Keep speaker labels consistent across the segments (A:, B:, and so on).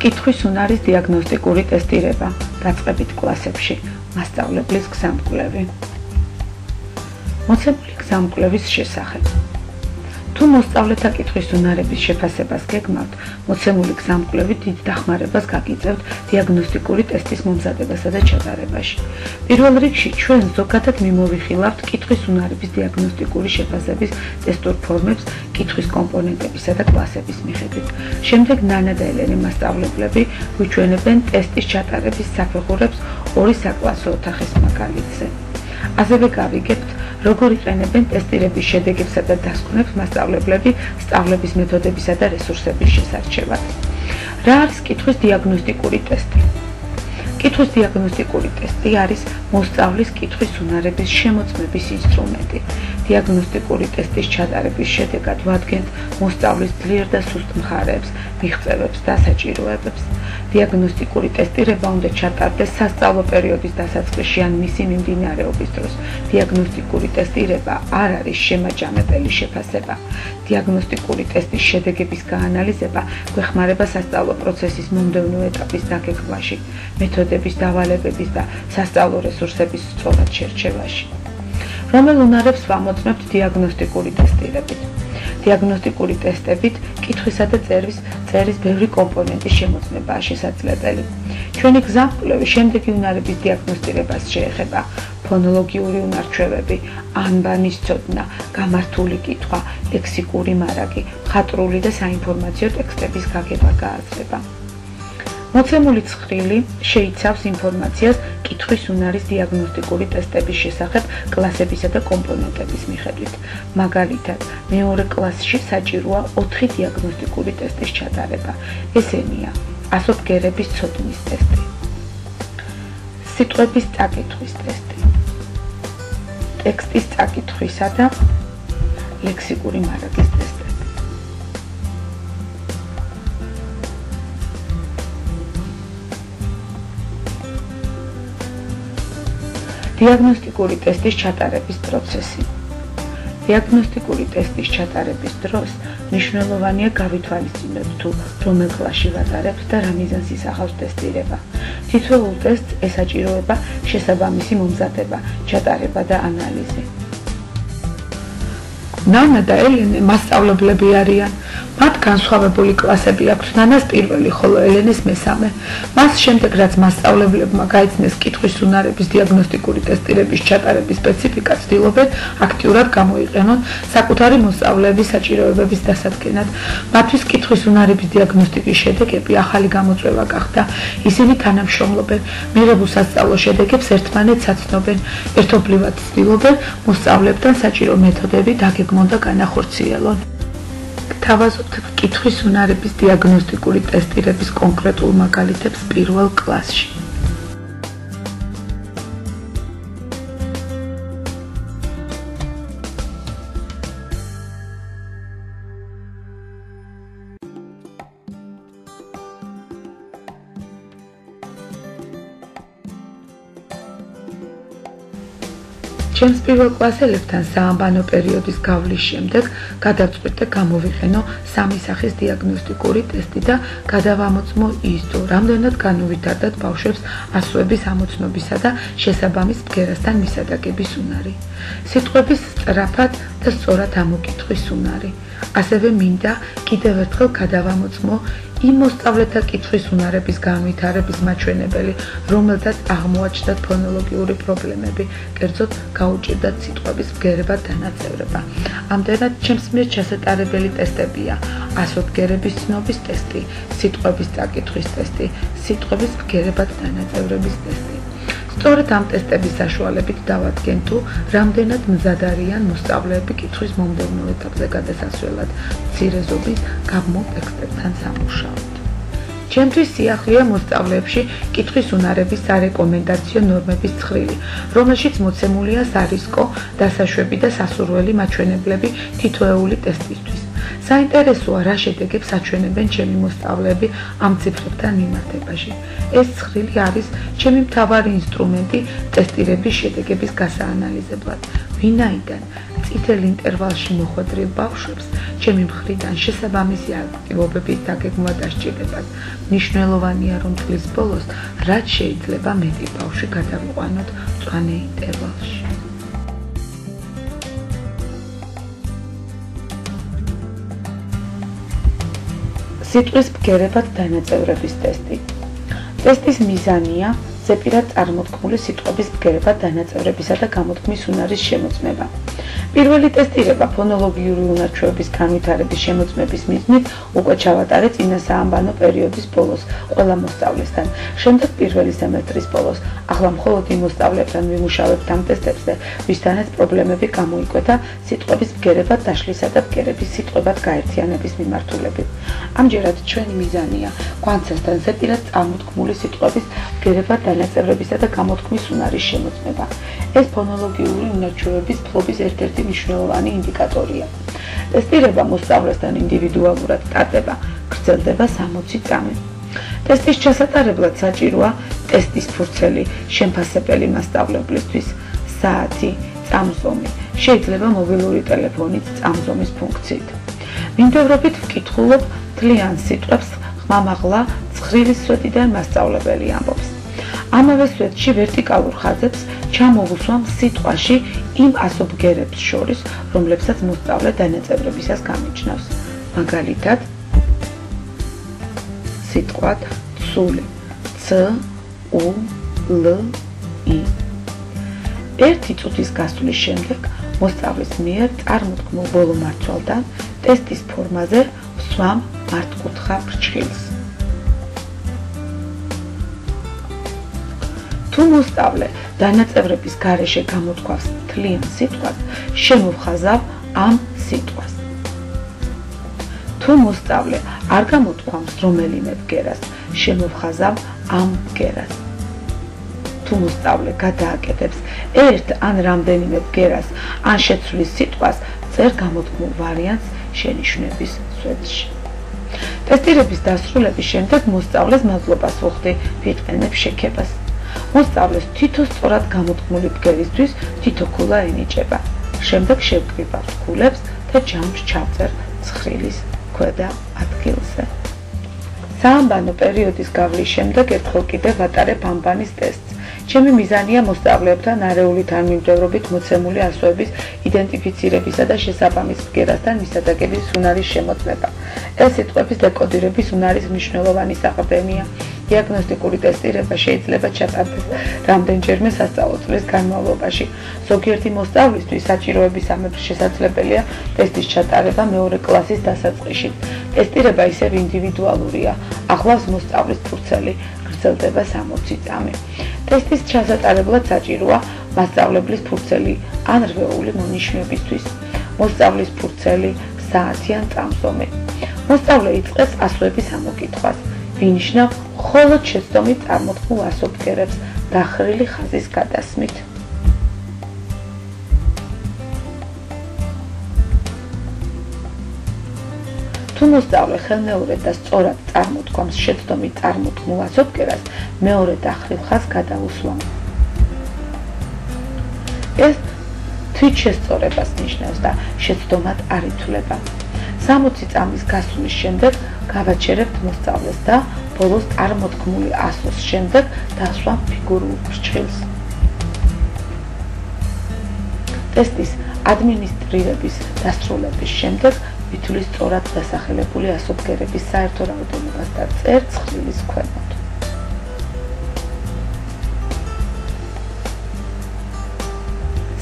A: კითხვის უნარის დიაგნოსტიკური ტესტირება, დაწყებით კლასებში, მასწავლებლის გზამკვლევი. მოცემული გზამკვლევის შესახებ. თუ მოსწავლეთა კითხვის უნარების შეფასებას გეგმავთ, მოცემული გზამკვლევი დიდ დახმარებას გაგიწევთ დიაგნოსტიკური ტესტის მომზადებასა და ჩატარებაში. პირველ რიგში ჩვენ ზოგადად მიმოვიხილავთ კითხვის უნარების დიაგნოსტიკური შეფასების ტესტურ ფორმებს კითხვის კომპონენტებისა და კლასების მიხედვით. შემდეგ ნანა და ელენე მასწავლებლები გვიჩვენებენ ტესტის ჩატარების საფეხურებს ორი საკლასო ოთახის მაგალითზე. ასევე გავიგებთ, როგორ იყენებენ ტესტირების შედეგებსა და დასკვნებს მასწავლებლები სწავლების მეთოდებისა და რესურსების შესარჩევად. რა არის კითხვის დიაგნოსტიკური ტესტი? კითხვის დიაგნოსტიკური ტესტი არის მოსწავლის კითხვის უნარების შემოწმების ინსტრუმენტი. დიაგნოსტიკური ტესტის ჩატარების შედეგად ვადგენთ მოსწავლის ძლიერ და სუსტ მხარეებს, მიღწევებს და საჭიროებებს. დიაგნოსტიკური ტესტირება უნდა ჩატარდეს სასწავლო პერიოდის დასაწყისში ან მისი მიმდინარეობის დროს. დიაგნოსტიკური ტესტირება არ არის შემაჯამებელი შეფასება. დიაგნოსტიკური ტესტის შედეგების გაანალიზება გვეხმარება სასწავლო პროცესის მომდევნო ეტაპის დაგეგმვაში, მეთოდების დავალებების და სასწავლო რესურსების სწორად შერჩევაში. რომელ უნარებს ვამოწმებთ დიაგნოსტიკური ტესტირებით? დიაგნოსტიკური ტესტებით კითხვისა და წერის ბევრი კომპონენტის შემოწმებაა შესაძლებელი. ჩვენი გზამკვლევი შემდეგი უნარების დიაგნოსტირებას შეეხება: ფონოლოგიური უნარჩვევები, ანბანის ცოდნა, გამართული კითხვა, ლექსიკური მარაგი, მხატვრული და საინფორმაციო ტექსტების გაგება გააზრება. მოცემული ცხრილი შეიცავს ინფორმაციას კითხვის უნარის დიაგნოსტიკური ტესტების შესახებ კლასებისა და კომპონენტების მიხედვით. მაგალითად, მეორე კლასში საჭიროა 4 დიაგნოსტიკური ტესტის ჩატარება. ესენია: ასობგერების ცოდნის ტესტი, სიტყვების წაკითხვის ტესტი, ტექსტის წაკითხვისა და ლექსიკური მარაგის ტესტი. დიაგნოსტიკური ტესტის ჩატარების პროცესი. დიაგნოსტიკური ტესტის ჩატარების დროს მნიშვნელოვანია გავითვალისწინოთ თუ რომელ კლასში ვატარებთ და რა მიზანს ისახავს ტესტირება. თითოეულ ტესტს ესაჭიროება შესაბამისი მომზადება, ჩატარება და ანალიზი. ნანა და ელენე მასწავლებლები არიან. მათ განსხვავებული კლასები აქვთ, ნანას პირველი, ხოლო ელენეს მესამე. მას შემდეგ, რაც მასწავლებლებმა გაიცნეს კითხვის უნარების დიაგნოსტიკური ტესტირების ჩატარების სპეციფიკა, ცდილობენ აქტიურად გამოიყენონ საკუთარი მოსწავლეების საჭიროებების დასადგენად. მათთვის კითხვის უნარების დიაგნოსტიკის შედეგები ახალი გამოწვევა გახდა. ისინი თანამშრომლობენ, მიღებულ სასწავლო შედეგებს ერთმანეთს აცნობენ, ერთობლივად ცდილობენ მოსწავლეებთან საჭირო მეთოდები დაგეგმონ და განახორციელონ. თავაზობთ კითხვის უნარების დიაგნოსტიკური ტესტირების კონკრეტულ მაგალითებს პირველ კლასში. ჩემს პირველ კლასელებთან საამბანო პერიოდის გავლის შემდეგ გადავწყვიტე და გამოვიყენო სამი სახის დიაგნოსტიკური ტესტი და გადავამოწმო ის, თუ რამდენად განუვითარდათ ბავშვებს ასოების ამოცნობისა და შესაბამის ბგერასთან მისადაგების უნარი, სიტყვების სწრაფად და სწორად ამოკითხვის უნარი. ასევე მინდა კიდევ ერთხელ გადავამოწმო იმ მოსწავლეთა კითხვის უნარების განვითარების მაჩვენებელი, რომელთაც აღმოაჩნდათ ფონოლოგიური პრობლემები, კერძოდ გაუჭირდათ სიტყვების ბგერებად დანაწევრება. ამდენად ჩემს მიერ ჩასატარებელი ტესტებია: ასობგერების ცნობის ტესტი, სიტყვების წაკითხვის ტესტი, სიტყვების ბგერებად დანაწევრების ტესტი. სწორედ ამ ტესტების საშუალებით დავადგენ, თუ რამდენად მზად არიან მოსწავლეები კითხვის მომდევნო ეტაპზე გადასასვლელად მცირე ზომის გაბმულ ტექსტებთან სამუშაოდ. ჩემთვის სიახლეა მოსწავლეებში კითხვის უნარების სარეკომენდაციო ნორმების ცხრილი, რომელშიც მოცემულია სარისკო, დასაშვები და სასურველი მაჩვენებლები თითოეული ტესტისთვის. საინტერესოა, რა შედეგებს აჩვენებენ ჩემი მოსწავლეები ამ ციფრებთან მიმართებაში. ეს ცხრილი არის ჩემი მთავარი ინსტრუმენტი ტესტირების შედეგების გასაანალიზებლად. ვინაიდან წითელ ინტერვალში მოხვედრილ ბავშვებს ჩემი მხრიდან შესაბამისი აქტივობების დაგეგმვა დასჭირდებათ. მნიშვნელოვანია, რომ წლის ბოლოს რაც შეიძლება მეტი ბავშვი გადავიყვანოთ მწვანე ინტერვალში. სიტყვის ბგერებად დანაწევრების ტესტი. ტესტის მიზანია ზეპირად წარმოთქმული სიტყვების ბგერებად დანაწევრებისა და გამოთქმის უნარის შემოწმება. პირველი ტესტირება ფონოლოგიური უნარჩვევების განვითარების შემოწმების მიზნით უკვე ჩავატარე წინა საამბანო პერიოდის ბოლოს ყველა მოსწავლესთან. შემდეგ პირველი სემესტრის ბოლოს ახლა მხოლოდ იმ მოსწავლეებთან ვიმუშავებთ ამ ტესტებზე, ვისთანაც პრობლემები გამოიკვეთა სიტყვების ბგერებად დაშლისა და ბგერების სიტყვებად გაერთიანების მიმართულებით. ამჯერად ჩვენი მიზანია კვანცესთან ზეპირად წარმოთქმული სიტყვების ბგერებად დანაწევრებისა და გამოთქმის უნარის შემოწმება. ეს ფონოლოგიური უნარჩვევების ფლობის ერთ-ერთი მნიშვნელოვანი ინდიკატორია. ტესტირება მოსწავლესთან ინდივიდუალურად ტარდება, გრძელდება 60 წამი. ტესტის ჩასატარებლად საჭიროა ტესტის ფურცელი შემფასებელი მასწავლებლისთვის, საათი, წამზომი, შეიძლება მობილური ტელეფონით წამზომის ფუნქციით. მიმდევრობით ვკითხულობ თლიან სიტყვებს ხმამაღლა ცხრილის სვეტიდან მასწავლებელი ამბობს. ამავე სვეტში ვერტიკალურ ხაზებს ჩამოვუსვამ სიტყვაში იმ ასობგერებს შორის, რომლებსაც მოსწავლე დანაწევრებისას გამიჩნევს. მაგალითად, სიტყვად ცული, ც, უ, ლ, ი. ერთი წუთის გასვლის შემდეგ მოსწავლის მიერ წარმოთქმულ ბოლო მარცვალთან ტესტის ფორმაზე ვსვამ მართკუთხა ფრჩხილს. თუ მოსწავლე დანაწევრების გარეშე გამოთქვას თლიან სიტყვას, შემოვხაზავ ამ სიტყვას. თუ მოსწავლე არ გამოთქვამს რომელიმე ბგერას, შემოვხაზავ ამ ბგერას. თუ მოსწავლე გადააკეთებს ერთ ან რამდენიმე ბგერას, ან შეცვლის სიტყვას, წერ გამოთქმულ ვარიანტს შენიშვნების სვეტში. ტესტირების დასრულების შემდეგ მოსწავლეს მადლობას ვუხდი, ვიყენებ შექებას. მოსწავლეს თითო სწორად გამოთქმული ბგერისთვის თითო ქულა ენიჭება. შემდეგ შევკრიბავ ქულებს და ჯამს ჩავწერ ცხრილის ქვედა ადგილზე. საამბანო პერიოდის გავლის შემდეგ ერთხელ კიდევ ვატარებ ამბანის ტესტს. ჩემი მიზანია მოსწავლეებთან არეული თანმიმდევრობით მოცემული ასოების იდენტიფიცირებისა და შესაბამის ბგერასთან მისადაგების უნარის შემოწმება. ეს სიტყვების დეკოდირების უნარის მნიშვნელოვანი საყრდენია. დიაგნოსტიკური ტესტირება შეიძლება ჩატარდეს რამდენჯერმე სასწავლო წლის განმავლობაში. ზოგიერთი მოსწავლისთვის საჭიროების ამებს შესაძლებელია ტესტის ჩატარება მეორე კლასის დასაწყისში. ტესტირება ისევ ინდივიდუალურია, ახლავს მოსწავლის ფურცელი, გრძელდება 60 წამი. ტესტის ჩასატარებლად საჭიროა მასწავლებლის ფურცელი ან რვეული მონიშნვებისთვის, მოსწავლის ფურცელი, საათი ან წამზომი. მოსწავლე იწყებს ასოების ამოკითხვას. ვინიშნავ მხოლოდ შეცდომით წარმოთქმულ ასობგერებს დახრილი ხაზის გადასმით. თუ მოსწავლე ხელმეორედ და სწორად წარმოთქვამს შეცდომით წარმოთქმულ ასობგერას, მეორე დახრილ ხაზს გადაუსვამ. ეს თვითშესწორებას ნიშნავს და შეცდომად არ ითვლება. 60 წამის გასვლის შემდეგ გავაჩერებთ მოსწავლეს და ბოლოს წარმოთქმული ასოს შემდეგ დასვამ ფიგურულ ფრჩხილს. ტესტის ადმინისტრირების დასრულების შემდეგ ვითვლის სწორად დასახელებული ასობგერების საერთო რაოდენობას და წერ ცხრილის ქვემოთ.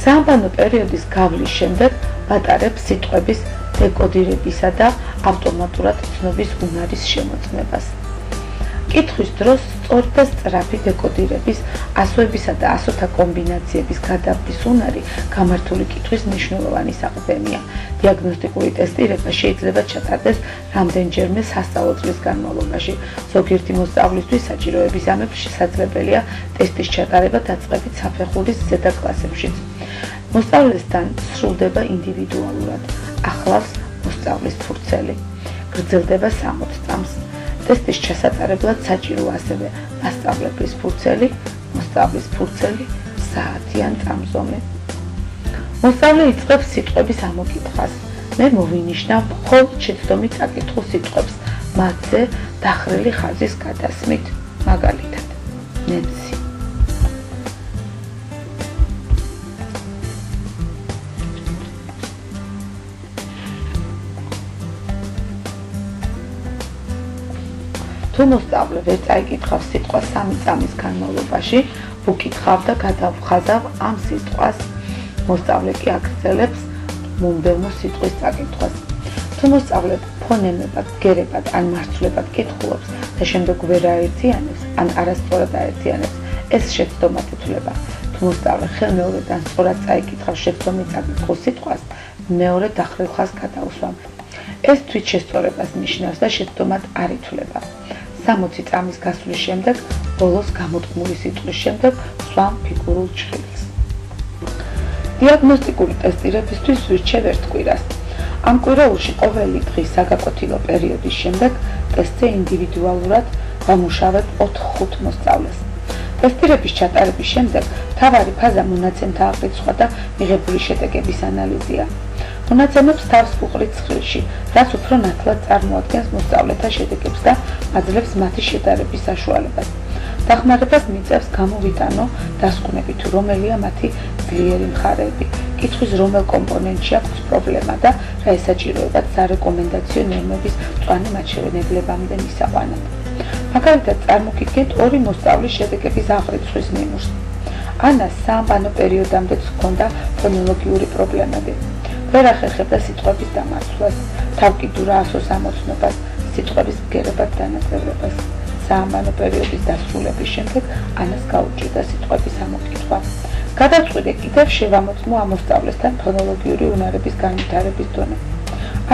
A: საამბანო პერიოდის გავლის შემდეგ ვატარებ სიტყვების დეკოდირებისა და ავტომატურად ცნობის უნარის შემოწმებას. კითხვის დროს სწორი და სწრაფი დეკოდირების, ასოებისა და ასოთა კომბინაციების გადავლის უნარი გამართული კითხვის მნიშვნელოვანი საყრდენია. დიაგნოსტიკური ტესტირება შეიძლება ჩატარდეს რამდენჯერმე სასწავლო წლის განმავლობაში. ზოგიერთი მოსწავლისთვის საჭიროების ამებს შესაძლებელია ტესტის ჩატარება დაწყებით საფეხურის ზედა კლასებშიც. მოსწავლესთან სრულდება ინდივიდუალურად. ახლავს მოსწავლის ფურცელი, გრძელდება 60 წამს. ტესტის ჩასატარებლად საჭიროა ასევე მასწავლებლის ფურცელი, მოსწავლის ფურცელი, საათი ან წამზომი. მოსწავლე იწყებს სიტყვების ამოკითხას. მე მოვინიშნავ მხოლოდ შეცდომით წაკითხულ სიტყვებს, მათზე დახრილი ხაზის გადასმით, მაგალითად, ნემსი. თუ მოსწავლე ვერ წაიკითხავს სიტყვას 3 წამის განმავლობაში, უკითხავ და გადავხაზავ ამ სიტყვას, მოსწავლე კი აგრძელებს მომდევნო სიტყვის წაკითხვას. თუ მოსწავლე ფონემებად, გერებად ან მარცვლებად კითხულობს და შემდეგ ვერ აერთიანებს, ან არასწორად აერთიანებს, ეს შეცდომად ითვლება. თუ მოსწავლე ხელმეორედან სწორად წაიკითხავს შეცდომით წაკითხულ სიტყვას, მეორე დახრილ ხაზს გადაუსვამ. ეს თვითშესწორებას ნიშნავს და შეცდომად არ ითვლება. 60 წამის გასვლის შემდეგ, ბოლოს გამოთქმული სიტყვის შემდეგ, სვამ ფიგურულ ჭრილს. დიაგნოსტიკური ტესტირებისთვის ვირჩევ ერთ კვირას. ამ კვირაულში ყოველი დღის საგაკვეთილო პერიოდის შემდეგ ტესტზე ინდივიდუალურად ვამუშავებ 4-5 მოსწავლეს. ტესტირების ჩატარების შემდეგ მთავარი ფაზა მონაცემთა აღრიცხვა და მიღებული შედეგების ანალიზია. მონაცემებს თავს ვუყრით ცხრილში, რაც უფრო ნათლად წარმოადგენს მოსწავლეთა შედეგებს და აძლევს მათი შედარების საშუალებას. დახმარებას მიწევს გამოვიტანო დასკვნები თუ რომელია მათი ძლიერი მხარეები, კითხვის რომელ კომპონენტში აქვს პრობლემა და რა ესაჭიროებათ სარეკომენდაციო ნორმების მწვანე მაჩვენებლებამდე მისაყვანად. მაგალითად, წარმოგიდგენთ 2 მოსწავლის შედეგების აღრიცხვის ნიმუშს. ანას საამბანო პერიოდამდეც ჰქონდა ფონოლოგიური პრობლემები. ვერ ახერხებდა სიტყვების დამარცვლას, თავკიდურა ასოს ამოცნობას, სიტყვების ბგერებად დანაწევრებას. საამბანო პერიოდის დასრულების შემდეგ ანას გაუჭირდა სიტყვების ამოკითხვა. გადავწყვიტე კიდევ შევამოწმო ამ მოსწავლესთან ფონოლოგიური უნარების განვითარების დონე.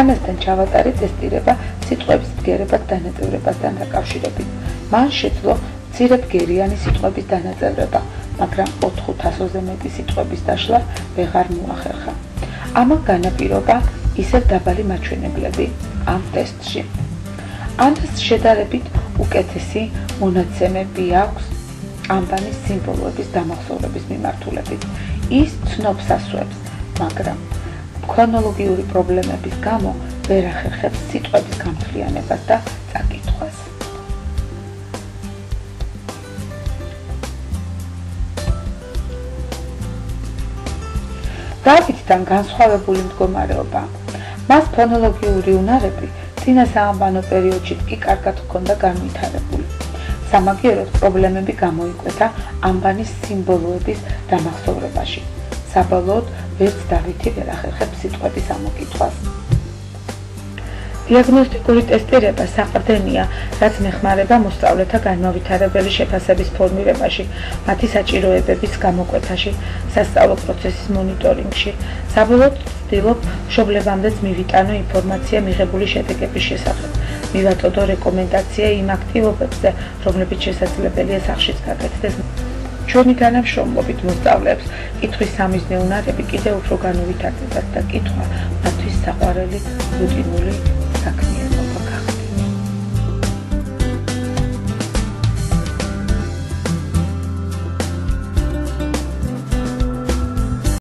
A: ანასთან ჩავატარე ტესტირება სიტყვების ბგერებად დანაწევრებასთან დაკავშირებით. მან შეძლო მცირე ბგერიანი სიტყვების დანაწევრება, მაგრამ 400-ზე მეტი სიტყვების დაშლა ვეღარ მოახერხა. ამან განაპირობა ისევ დაბალი მაჩვენებლები ამ ტესტში. ანას შედარებით უკეთესი მონაცემები აქვს ამბანის სიმბოლოების დამახსოვრების მიმართულებით. ის ცნობს ასოებს, მაგრამ ქრონოლოგიური პრობლემების გამო ვერ ახერხებს სიტყვების გამთლიანებას და წაკითხვას. დავითთან განსხვავებული მდგომარეობა. მას ფონოლოგიური უნარები წინა საამბანო პერიოდში კი კარგად ჰქონდა განვითარებული. სამაგიეროდ პრობლემები გამოიკვეთა ამბანის სიმბოლოების დამახსოვრებაში. საბოლოოდ ვერც დავითი ვერ ახერხებს სიტყვების ამოკითხვას. დიაგნოსტიკური ტესტირება საყრდენია, რაც მეხმარება მოსწავლეთა განმავითარებელი შეფასების ფორმირებაში, მათი საჭიროებების გამოკვეთაში, სასწავლო პროცესის მონიტორინგში. საბოლოოდ ვცდილობ მშობლებამდეც მივიტანო ინფორმაცია მიღებული შედეგების შესახებ. მივაწოდო რეკომენდაცია იმ აქტივობებზე, რომლებიც შესაძლებელია სახლშიც გაკეთდეს. ჩვენი თანამშრომლობით მოსწავლეებს კითხვის სამიზნე უნარები კიდევ უფრო განუვითარდებათ და კითხვა მათთვის საყვარელი რუტინული საქმეა.